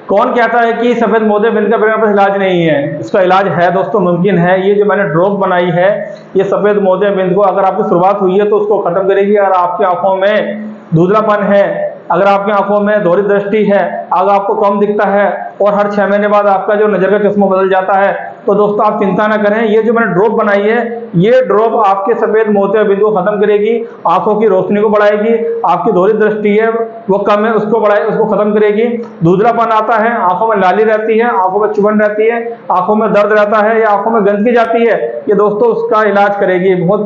कौन कहता है कि सफेद मोतियाबिंद का मेरे पास इलाज नहीं है? इसका इलाज है दोस्तों, मुमकिन है। ये जो मैंने ड्रॉप बनाई है, ये सफेद मोतियाबिंद को अगर आपकी शुरुआत हुई है तो उसको खत्म करेगी। और आपकी आंखों में धुंधलापन है, अगर आपकी आंखों में दोहरी दृष्टि है, अगर आपको कम दिखता है और हर 6 महीने बाद आपका जो नजर का चश्मा बदल जाता है, तो दोस्तों आप चिंता ना करें। ये जो मैंने ड्रॉप बनाई है, ये ड्रॉप आपके सफेद मोतियाबिंद को खत्म करेगी, आंखों की रोशनी को बढ़ाएगी, आपकी दोहरी दृष्टि है वो कम है उसको खत्म करेगी। धुंधलापन आता है, आंखों में लाली रहती है, आंखों में चुभन रहती है, आंखों में दर्द रहता है या आंखों में गंदगी जाती है, ये दोस्तों उसका इलाज करेगी। बहुत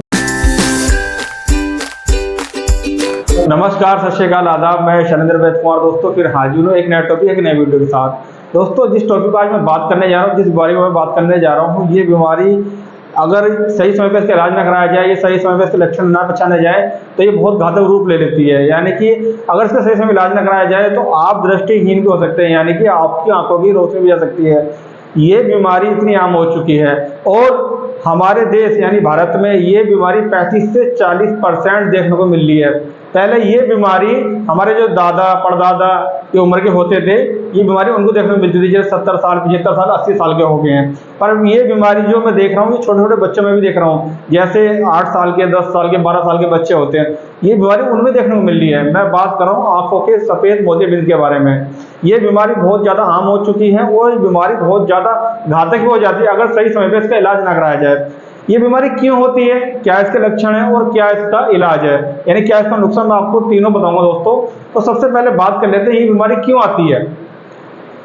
नमस्कार, सत श्री अकाल, आदाब। मैं शैलेंद्र वैद कुमार दोस्तों फिर हाजिर हूँ एक नया टॉपिक, एक नए वीडियो के साथ। दोस्तों जिस टॉपिक पर आज मैं बात करने जा रहा हूँ, जिस बारे में मैं बात करने जा रहा हूँ, ये बीमारी अगर सही समय पर इसका इलाज ना कराया जाए, ये सही समय पर इसके लक्षण ना पहचाने जाए, तो ये बहुत घातक रूप ले लेती है। यानी कि अगर इसका सही समय इलाज ना कराया जाए तो आप दृष्टिहीन भी हो सकते हैं, यानी कि आपकी आंखों की रोशनी भी जा सकती है। ये बीमारी इतनी आम हो चुकी है और हमारे देश यानी भारत में ये बीमारी 35 से 40% देखने को मिल रही है। पहले ये बीमारी हमारे जो दादा परदादा की उम्र के होते थे, ये बीमारी उनको देखने को मिलती थी, जैसे 70 साल 75 साल 80 साल के हो गए हैं। पर ये बीमारी जो मैं देख रहा हूँ, ये छोटे छोटे बच्चों में भी देख रहा हूँ, जैसे 8 साल के 10 साल के 12 साल के बच्चे होते हैं, ये बीमारी उनमें देखने को मिल रही है। मैं बात कर रहा हूँ आंखों के सफेद मोतियाबिंद के बारे में। ये बीमारी बहुत ज़्यादा आम हो चुकी है और बीमारी बहुत ज़्यादा घातक भी हो जाती है अगर सही समय पर इसका इलाज ना कराया जाए। ये बीमारी क्यों होती है, क्या इसके लक्षण है और क्या इसका इलाज है, यानी क्या इसका नुकसान, मैं आपको तीनों बताऊंगा दोस्तों। तो सबसे पहले बात कर लेते हैं ये बीमारी क्यों आती है।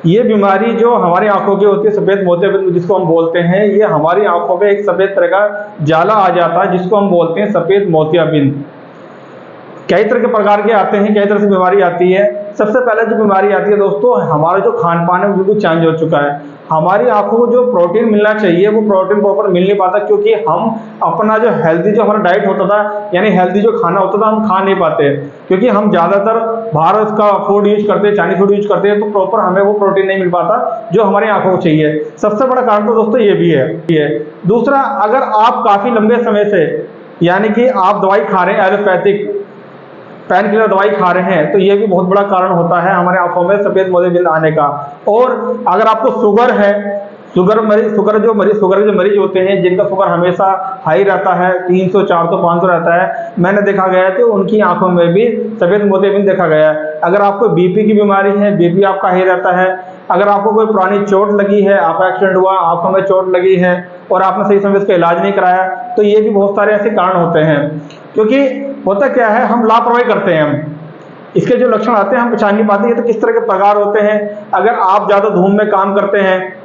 ये बीमारी जो हमारी आंखों की होती है, सफेद मोतियाबिंद जिसको हम बोलते हैं, ये हमारी आंखों पे एक सफेद तरह का जाला आ जाता है जिसको हम बोलते हैं सफेद मोतियाबिंद। कई तरह के प्रकार के आते हैं, कई तरह से बीमारी आती है। सबसे पहले जो बीमारी आती है दोस्तों, हमारा जो खान पान है वो बिल्कुल चेंज हो चुका है। हमारी आंखों को जो प्रोटीन मिलना चाहिए वो प्रोटीन प्रॉपर मिल नहीं पाता, क्योंकि हम अपना जो हेल्दी जो हमारा डाइट होता था, यानी हेल्दी जो खाना होता था, हम खा नहीं पाते, क्योंकि हम ज़्यादातर बाहर का फूड यूज करते हैं, चाइनीज फूड यूज करते हैं, तो प्रॉपर हमें वो प्रोटीन नहीं मिल पाता जो हमारी आंखों को चाहिए। सबसे बड़ा कारण तो दोस्तों ये भी है। दूसरा, अगर आप काफ़ी लंबे समय से यानी कि आप दवाई खा रहे हैं, एलोपैथिक पेन किलर दवाई खा रहे हैं, तो ये भी बहुत बड़ा कारण होता है हमारे आंखों में सफेद मोतियाबिंद आने का। और अगर आपको शुगर है, शुगर के जो मरीज होते हैं जिनका शुगर हमेशा हाई रहता है, 300 400 500 रहता है, मैंने देखा गया है कि उनकी आंखों में भी सफेद मोतियाबिंद देखा गया है। अगर आपको बीपी की बीमारी है, बीपी आपका हाई रहता है, अगर आपको कोई पुरानी चोट लगी है, आपका एक्सीडेंट हुआ, आंखों में चोट लगी है और आपने सही समय इसका इलाज नहीं कराया, तो ये भी बहुत सारे ऐसे कारण होते हैं। क्योंकि होता क्या है, हम लापरवाही करते हैं, हम इसके जो लक्षण आते हैं हम पहचान नहीं पाते। ये तो किस तरह के प्रकार होते हैं। अगर आप ज़्यादा धूप में काम करते हैं,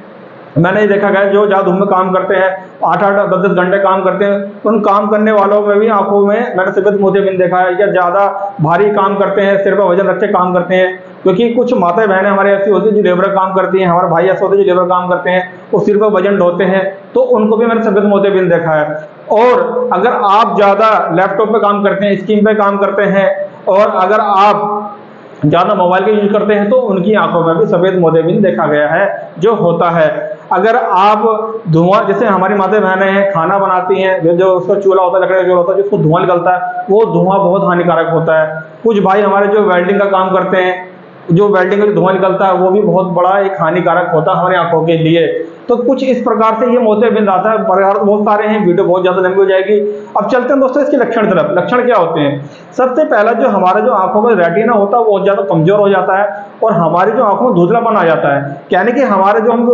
मैंने ये देखा गया जो ज़्यादा धूप में काम करते हैं, 8-8 10-10 घंटे काम करते हैं, उन काम करने वालों में भी आंखों में मैंने सफेद मोतियाबिंद देखा है। या ज़्यादा भारी काम करते हैं, सिर पर वजन रख के काम करते हैं, क्योंकि कुछ माताएं बहनें हमारे ऐसी होती हैं जो लेबर काम करती हैं, हमारे भाई ऐसे होते हैं जो लेबर काम करते हैं, वो सिर पर वजन ढोते हैं, तो उनको भी मैंने सफेद मोतियाबिंद देखा है। और अगर आप ज़्यादा लैपटॉप पे काम करते हैं, स्क्रीन पे काम करते हैं, और अगर आप ज़्यादा मोबाइल का यूज करते हैं, तो उनकी आंखों में भी सफेद मोतियाबिंद देखा गया है जो होता है। अगर आप धुआं, जैसे हमारी माता बहनें हैं खाना बनाती हैं, जो उसका चूल्हा होता है, लकड़ी का चूल्हा होता है, जिसको धुआं निकलता है, वो धुआं बहुत हानिकारक होता है। कुछ भाई हमारे जो वेल्डिंग का काम करते हैं, जो वेल्डिंग का धुआं निकलता है, वो भी बहुत बड़ा एक हानिकारक होता है हमारी आंखों के लिए। तो कुछ इस प्रकार से ये मोतियाबिंद आता है। प्रकार बहुत सारे हैं, वीडियो बहुत ज़्यादा लंबी हो जाएगी। अब चलते हैं दोस्तों इसके लक्षण तरफ। लक्षण क्या होते हैं? सबसे पहला जो हमारा जो आंखों का रेटिना होता है वो बहुत ज़्यादा कमजोर हो जाता है और हमारी जो आंखों में धुंधलापन आ जाता है। यानी कि हमारे जो हम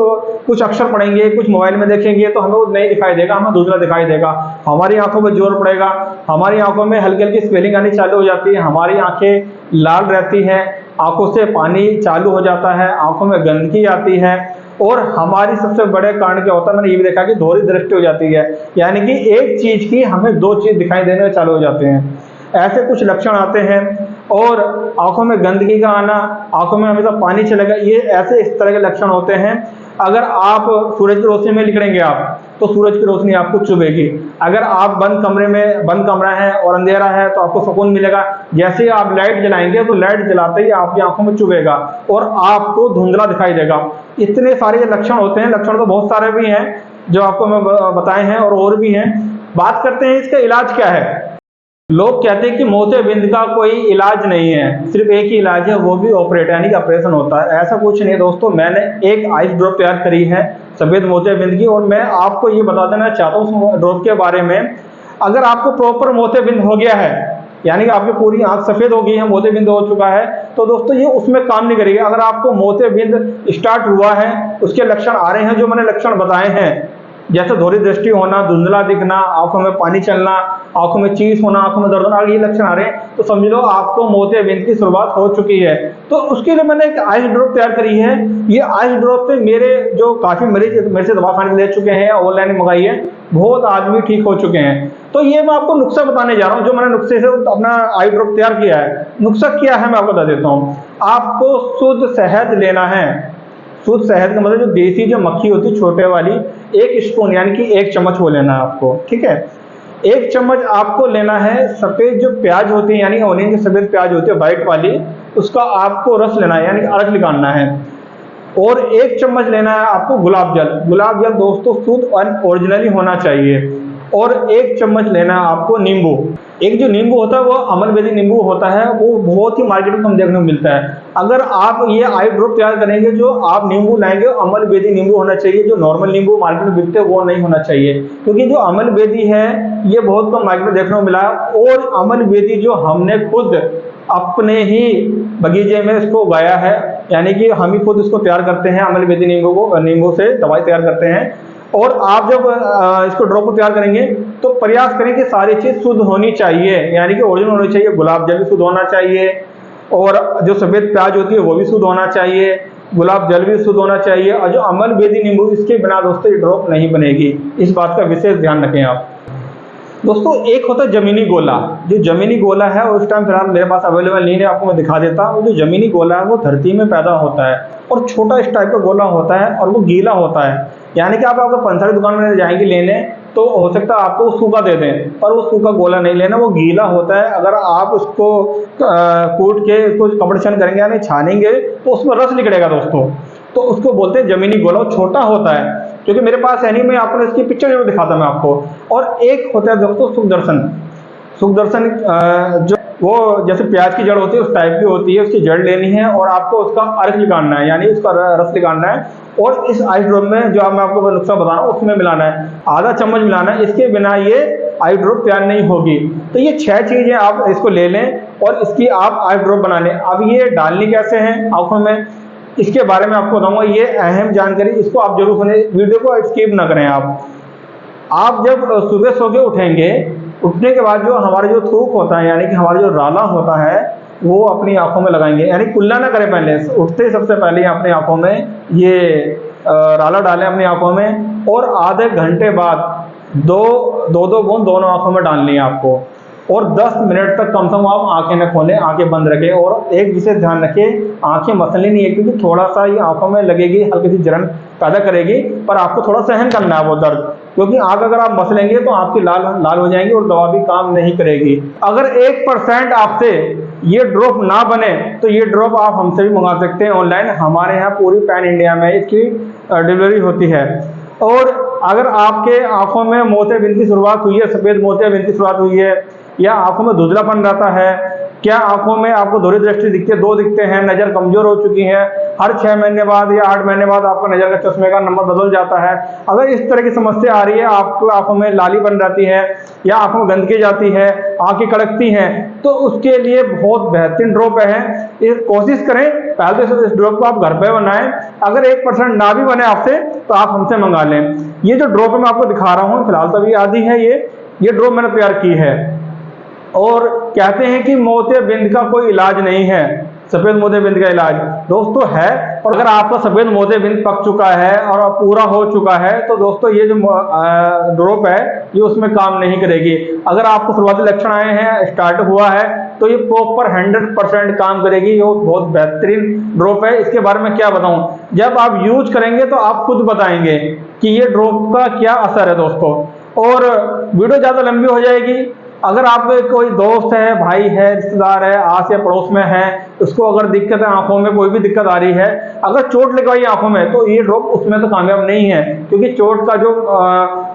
कुछ अक्षर पढ़ेंगे, कुछ मोबाइल में देखेंगे, तो हमें वो नहीं दिखाई देगा, हमें धुंधला दिखाई देगा। हमारी आंखों में जोर पड़ेगा, हमारी आंखों में हल्की हल्की स्वेलिंग आनी चालू हो जाती है, हमारी आंखें लाल रहती हैं, आंखों से पानी चालू हो जाता है, आंखों में गंदगी आती है। और हमारी सबसे बड़े कारण क्या होता है, मैंने ये भी देखा कि दोहरी दृष्टि हो जाती है, यानी कि एक चीज की हमें दो चीज दिखाई देने चालू हो जाते हैं। ऐसे कुछ लक्षण आते हैं। और आंखों में गंदगी का आना, आंखों में हमेशा पानी चलेगा, ये ऐसे इस तरह के लक्षण होते हैं। अगर आप सूरज की रोशनी में निकलेंगे आप, तो सूरज की रोशनी आपको चुभेगी। अगर आप बंद कमरा है और अंधेरा है, तो आपको सुकून मिलेगा। जैसे ही आप लाइट जलाएंगे, तो लाइट जलाते ही आपकी आंखों में चुभेगा और आपको धुंधला दिखाई देगा। इतने सारे ये लक्षण होते हैं। लक्षण तो बहुत सारे भी हैं जो आपको मैं बताए हैं और भी हैं। बात करते हैं इसका इलाज क्या है। लोग कहते हैं कि मोतियाबिंद का कोई इलाज नहीं है, सिर्फ एक ही इलाज है, वो भी ऑपरेट यानी कि ऑपरेशन होता है। ऐसा कुछ नहीं दोस्तों, मैंने एक आइस ड्रॉप तैयार करी है सफेद मोतियाबिंद की, और मैं आपको ये बता देना चाहता हूँ उस ड्रॉप के बारे में। अगर आपको प्रॉपर मोतियाबिंद हो गया है, यानी कि आपकी पूरी आंख सफेद हो गई है, मोतियाबिंद हो चुका है, तो दोस्तों ये उसमें काम नहीं करेगी। अगर आपको मोतियाबिंद स्टार्ट हुआ है, उसके लक्षण आ रहे हैं जो मैंने लक्षण बताए हैं, जैसे धोरी दृष्टि होना, धुंधला दिखना, आंखों में पानी चलना, आंखों में चीस होना, आंखों में दर्द होना, अगर ये लक्षण आ रहे हैं तो समझ लो आपको मोतियाबिंद की शुरुआत हो चुकी है। तो उसके लिए मैंने एक आइस ड्रॉप तैयार करी है। ये आइस ड्रॉप से मेरे जो काफी मरीज मेरे से दवा खाने ले चुके हैं, ऑनलाइन मंगाई है, बहुत आदमी ठीक हो चुके हैं। तो ये मैं आपको नुस्खा बताने जा रहा हूँ, जो मैंने नुस्खे से अपना आई ड्रॉप तैयार किया है। नुस्खा क्या है मैं आपको बता देता हूँ। आपको शुद्ध शहद लेना है। शुद्ध शहद का मतलब जो देसी जो मक्खी होती है छोटे वाली, 1 स्पून यानी कि 1 चम्मच वो लेना है आपको, ठीक है। 1 चम्मच आपको लेना है सफेद जो प्याज होती है, यानी ऑनियन की सफेद प्याज होती है व्हाइट वाली, उसका आपको रस लेना है, यानी अर्क निकालना है। और 1 चम्मच लेना है आपको गुलाब जल। गुलाब जल दोस्तों शुद्ध और ओरिजिनली होना चाहिए। और 1 चम्मच लेना है आपको नींबू। एक जो नींबू होता है वो अमलवेदी नींबू होता है, वो बहुत ही मार्केट में कम देखने को मिलता है। अगर आप ये आई ड्रॉप तैयार करेंगे, जो आप नींबू लाएंगे अमलवेदी नींबू होना चाहिए। जो नॉर्मल नींबू मार्केट में बिकते हैं वो नहीं होना चाहिए, क्योंकि जो अमलवेदी है ये बहुत कम मार्केट में देखने को मिला है। और अमलवेदी जो हमने खुद अपने ही बगीचे में इसको उगाया है, यानी कि हम ही खुद इसको तैयार करते हैं। अमलवेदी नींबू से दवाई तैयार करते हैं। और आप जब इसको ड्रॉप को तैयार करेंगे तो प्रयास करें कि सारी चीज शुद्ध होनी चाहिए, यानी कि ओरिजिनल होनी चाहिए। गुलाब जल भी शुद्ध होना चाहिए, और जो सफेद प्याज होती है वो भी शुद्ध होना चाहिए, गुलाब जल भी शुद्ध होना चाहिए। और जो अमलवेदी नींबू, इसके बिना दोस्तों ये ड्रॉप नहीं बनेगी। इस बात का विशेष ध्यान रखें आप। दोस्तों एक होता है जमीनी गोला। जो जमीनी गोला है उस टाइम फिलहाल मेरे पास अवेलेबल नहीं है, आपको मैं दिखा देता हूँ। जो जमीनी गोला है वो धरती में पैदा होता है, और छोटा इस टाइप का गोला होता है, और वो गीला होता है। यानी कि आप अगर पंसारी दुकान में जाएंगे लेने, तो हो सकता है आपको सूखा दे दें, पर वो सूखा गोला नहीं लेना, वो गीला होता है। अगर आप उसको कूट के उसको कपड़े छन करेंगे यानी छानेंगे तो उसमें रस निकलेगा दोस्तों, तो उसको बोलते हैं जमीनी गोला। वो छोटा होता है, क्योंकि मेरे पास है नहीं, मैं आपको इसकी पिक्चर जरूर दिखाता मैं आपको। और एक होता है दोस्तों सुखदर्शन। सुखदर्शन जो वो जैसे प्याज की जड़ होती है उस टाइप की होती है, उसकी जड़ लेनी है और आपको उसका अर्क निकालना है, यानी उसका रस निकालना है। और इस आई ड्रॉप में जो मैं आपको नुस्खा बता रहा हूँ उसमें मिलाना है, आधा चम्मच मिलाना है। इसके बिना ये आई ड्रॉप तैयार नहीं होगी। तो ये 6 चीजें आप इसको ले लें और इसकी आप आई ड्रॉप बना लें। अब ये डालनी कैसे है आंखों में, इसके बारे में आपको बताऊंगा। ये अहम जानकारी, इसको आप जरूर सुने, वीडियो को स्किप ना करें आप जब सुबह सो के उठेंगे, उठने के बाद जो हमारा जो थूक होता है, यानी कि हमारा जो राला होता है, वो अपनी आंखों में लगाएंगे। यानी कुल्ला ना करें, पहले उठते ही सबसे पहले अपनी आंखों में ये राला डालें अपनी आंखों में। और आधे घंटे बाद दो बूंद दोनों आंखों में डालनी है आपको। और 10 मिनट तक कम से कम आप आंखें न खोलें, आंखें बंद रखें। और एक विशेष ध्यान रखें, आंखें मसलनी नहीं है, क्योंकि थोड़ा सा ये आंखों में लगेगी, हल्की सी जलन पैदा करेगी, पर आपको थोड़ा सहन करना है वो दर्द, क्योंकि आंख अगर आप मसलेंगे तो आपकी लाल हो जाएंगी और दवा भी काम नहीं करेगी। अगर 1% आपसे ये ड्रॉप ना बने तो ये ड्रॉप आप हमसे भी मंगा सकते हैं ऑनलाइन। हमारे यहाँ पूरी पैन इंडिया में इसकी डिलीवरी होती है। और अगर आपके आंखों में मोतियाबिंद की शुरुआत हुई है, सफेद मोतियाबिंद की शुरुआत हुई है, या आंखों में धुंधलापन रहता है, क्या आंखों में आपको दोहरी दृष्टि दिखती है, 2 दिखते हैं, नजर कमजोर हो चुकी है, हर 6 महीने बाद या 8 महीने बाद आपका नजर का चश्मे का नंबर बदल जाता है, अगर इस तरह की समस्या आ रही है, आपको आंखों में लाली बन जाती है या आंखों में गंदगी जाती है, आंखें कड़कती हैं, तो उसके लिए बहुत बेहतरीन ड्रॉप है। कोशिश करें पहले तो इस ड्रॉप को आप घर पे बनाएं। अगर 1% ना भी बने आपसे तो आप हमसे मंगा लें। ये जो ड्रॉप मैं आपको दिखा रहा हूँ फिलहाल तो अभी आधी है, ये ड्रॉप मैंने तैयार की है। और कहते हैं कि मोतियाबिंद का कोई इलाज नहीं है, सफेद मोतियाबिंद का इलाज दोस्तों है। और अगर आपका सफेद मोतियाबिंद पक चुका है और पूरा हो चुका है तो दोस्तों ये जो ड्रॉप है ये उसमें काम नहीं करेगी। अगर आपको शुरुआती लक्षण आए हैं, स्टार्ट हुआ है, तो ये प्रॉपर 100% काम करेगी। ये बहुत बेहतरीन ड्रॉप है। इसके बारे में क्या बताऊं, जब आप यूज करेंगे तो आप खुद बताएंगे कि ये ड्रॉप का क्या असर है दोस्तों। और वीडियो ज्यादा लंबी हो जाएगी। अगर आपके कोई दोस्त है, भाई है, रिश्तेदार है, आस या पड़ोस में है, उसको अगर दिक्कत है आंखों में, कोई भी दिक्कत आ रही है, अगर चोट लगवाई आंखों में, तो ये ड्रॉप उसमें तो कामयाब नहीं है, क्योंकि चोट का जो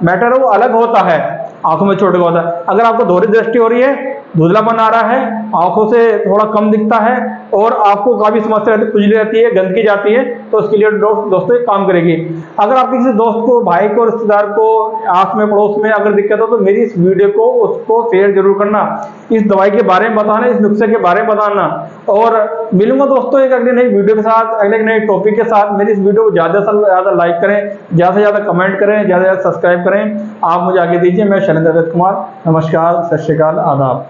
मैटर है वो अलग होता है, आंखों में चोट का होता है। अगर आपको दोहरी दृष्टि हो रही है, धुंधलापन आ रहा है, आंखों से थोड़ा कम दिखता है और आपको काफी समस्या रहती है, खुजली रहती है, गंदगी जाती है, तो उसके लिए दोस्तों एक काम करेगी। अगर आप किसी दोस्त को, भाई को, रिश्तेदार को आंख में, पड़ोस में अगर दिक्कत हो तो मेरी इस वीडियो को उसको शेयर जरूर करना, इस दवाई के बारे में बताना, इस नुस्खे के बारे में बताना। और मिलूंगा दोस्तों एक अगली नई वीडियो के साथ, अगले नए टॉपिक के साथ। मेरी इस वीडियो को ज्यादा से ज्यादा लाइक करें, ज्यादा से ज्यादा कमेंट करें, ज्यादा से ज्यादा सब्सक्राइब करें। आप मुझे आगे दीजिए। मैं शैलेंद्र कुमार, नमस्कार, सत श्री अकाल, आदाब।